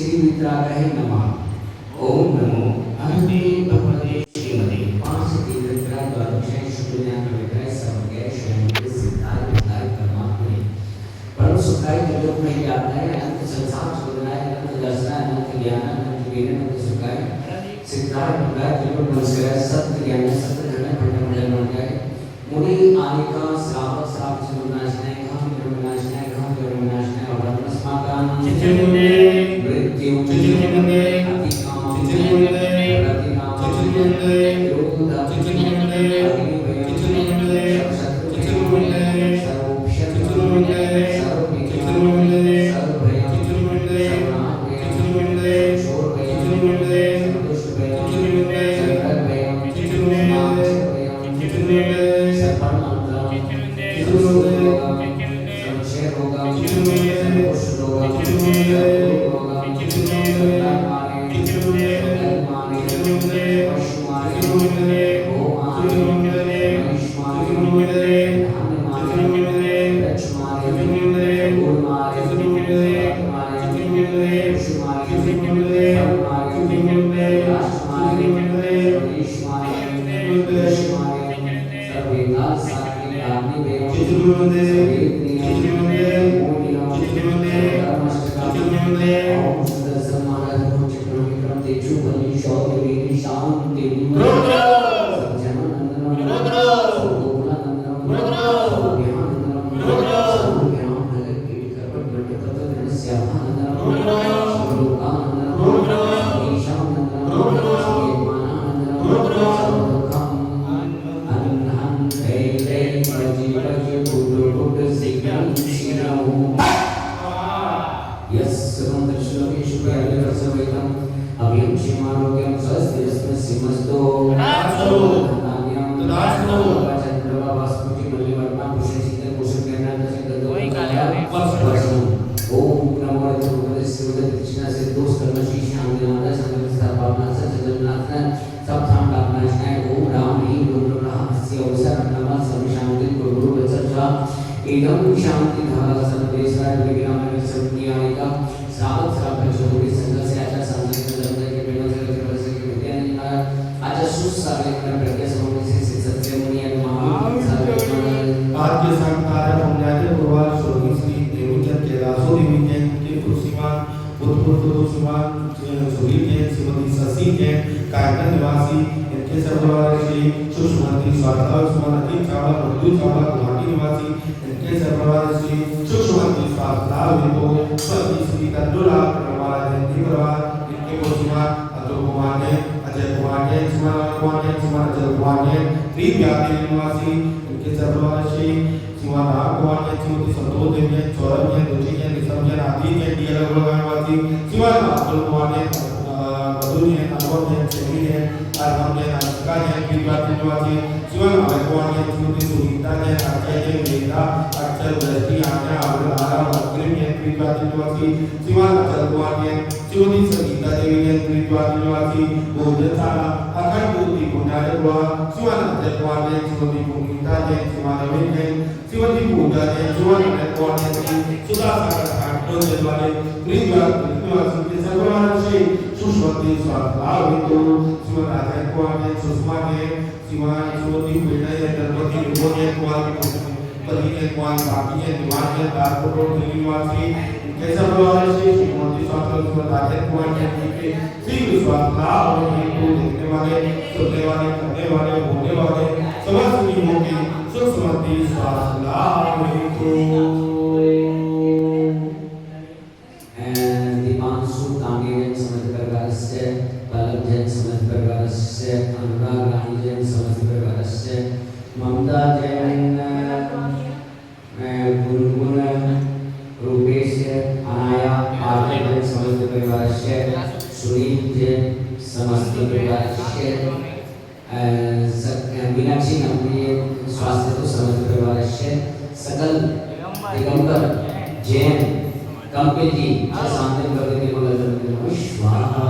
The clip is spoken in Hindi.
श्री वितरागाय नमः। ओम नमो हनुमते भगवते श्रीमते पार्षदी वितराग द्वादशाय शुक्लज्ञान विग्रह सर्वज्ञ स्वयं सिद्धाय विद्याय परमात्मने परम सुखाय जगत में ज्ञानाय अनंत संसार सुखदाय अनंत दर्शनाय अनंत ज्ञान अनंत वीर अनंत सुखाय सिद्धाय विद्याय जगत नमस्कार सत्य ज्ञान सत्य धर्म पंडमंडल मंडल मुनि आनिका श्रावक श्रावक चंद्रनाशनाय घाम ब्रह्मनाशनाय घाम ब्रह्मनाशनाय और ब्रह्मस्माकां चिचिमुंडे मृत्यु चिचिमुंडे अतिकाम चिचिमुंडे प्रतिकाम चिचिमुंडे विरोधा चिचिमुंडे अग्निभय चिचिमुंडे चिचिमुंडे सर्वोपशय चिचिमुंडे सर्वविघ्न चिचिमुंडे सर्वभय चिचिमुंडे चिचिमुंडे शोरभय चिचिमुंडे दुष्टभय चिचिमुंडे संकटभय चिचिमुंडे चिचिमुंडे सर्वमंत्र चिचिमुंडे संशय होगा चिचिमुंडे संकोच होगा चिचिमुंडे होगा चिचिमुंडे चिचिमुंडे चिचिमुंडे पशुमारे चिचिमुंडे गोमारे चिचिमुंडे महिषमारे चिचिमुंडे धान्यमारे रक्षमारे चिचिमुंडे गुणमारे चिचिमुंडे चिचिमुंडे पशुमारे चिचिमुंडे धर्मारे चिचिमुंडे राष्ट्रमारे चिचिमुंडे प्रदेशमारे चिचिमुंडे सर्वेदाल सात्विक आग्निवेद चिचिमुंडे चिचिमुंडे मोनिया चिचिमुंडे धर्मष्टका चिचिमुंडे ओम सुदर्शन महाराज को चक्र विक्रम तेजु बलि शौर्य वीर शांति रुद्र सज्जनानंदनम रुद्र गोकुलानंदनम रुद्र भ्यानंदनम रुद्र भ्याम नगर की करवट मंडपत धनस्यानंदनम रुद्र लोकानंदनम रुद्र ईशानंदनम रुद्र मानानंदनम रुद्र सर्वदुःखम अनहं ते भजि भजि बुद्ध बुद्ध सिद्धं शिरमु यस्सं दर्शनेषु प्रयत्नसमेतं अभयं क्षमारोग्यं स्वस्तिरस्मै सिमस्तो तदास्तु तदास्तु चंद्रमा वास्पुति मल्लिवर्मा पुष्पसिंह पुष्पज्ञानदसिंह वत्सवसनं ओम नमो भगवते श्रीमते कृष्ण से दोष कर्म श्री शांतिनाथ संगम भावना से जगन्नाथ सबधाम कामनाशनाय ओम राम ह्रीं गुरु राम हस्य अवसर नमः सर्व शांति गुरु वत्सजा एकदम शांति धारा सर्वेश्वर विज्ञान में सर्वज्ञानिका श्रावक श्रावक जोड़ी संघ से आचार सांस्कृतिक धर्म के बिना से के विद्यान आज सुसारे में प्रज्ञा समूह से सत्य मुनि आज के संतान पुण्यादि गुरुवार स्वर्गीय श्री देवचंद कैलाशो देवी जैन के पुरुषमान भूतपूर्व श्रीमान सूर्य जैन श्रीमती शशि जैन कायकन निवासी इनके सर्ववार श्री सुषमती स्वागता सुमति चावला मधु चावला गुवाहाटी निवासी इनके सर्ववार श्री सुषमती स्वागता विदो स्वर्गीय श्री कंदुलाल प्रमाण इनके परिवार इनके पुरुषमान अतुल कुमार जैन अजय कुमार जैन सुमन कुमार जैन सुमन अजय कुमार जैन त्रिव्यापी निवासी इनके सर्ववार श्री श्रीमान राम कुमार जैन श्रीमती संतोष देवी जैन सौरभ जैन रुचि जैन ऋषभ जैन आदि जैन डीएल निवासी श्रीमान अतुल कुमार जैन मधु जैन अनुभव जैन सेवी जैन आरम जैन अनुष्का जैन त्रिव्यापी निवासी श्रीमान अभय कुमार जैन श्रीमती सुनीता जैन अक्षय जैन वेदा अक्षय दृष्टि आज्ञा आराम अग्रिम जैन त्रिव्यापी निवासी श्रीमान अचल कुमार जैन श्रीमती संगीता देवी जैन त्रिव्यापी निवासी भोजनशाला अखंड मूर्ति पुण्यादि गुरुवार श्रीमान अजय कुमार जैन श्रीमती भूमिका जैन श्रीमान अमित जैन श्रीमती पूजा जैन श्रीमान अनंत कुमार जैन सुधा सागर ठाकुर जैन वाले त्रिव्यापी निवासी के सर्ववार श्री सुष्मती स्वागता विदो श्रीमान अजय कुमार जैन सुषमा जैन श्रीमान श्रीमती बेटा जैन गणपति विभो जैन कुमार पति जैन कुमार बाकी जैन निवास जैन तारकोट रोड निवासी के सर्ववार श्री श्रीमती स्वागता श्रीमान अजय कुमार जैन के श्री स्वागता और इनको देखने वाले सुनने वाले करने वाले होने वाले समस्त नियमों की सुख समृद्धि स्वास्थ्य विदो दीपांशु तांगे जैन समस्त प्रकारस्य पल्लव जैन समस्त प्रकारस्य अनुराग रानी जैन समस्त प्रकारस्य ममता जैन गुनगुन रूपेश अनाया आर्य जैन समस्त प्रकारस्य सुनील जैन समस्त प्रकारस्य मीनाक्षी नंदी स्वास्थ्य तो समस्त प्रकारस्य सकल दिगंबर जैन कंपनी जी शांति करके बोला जाता है स्वाहा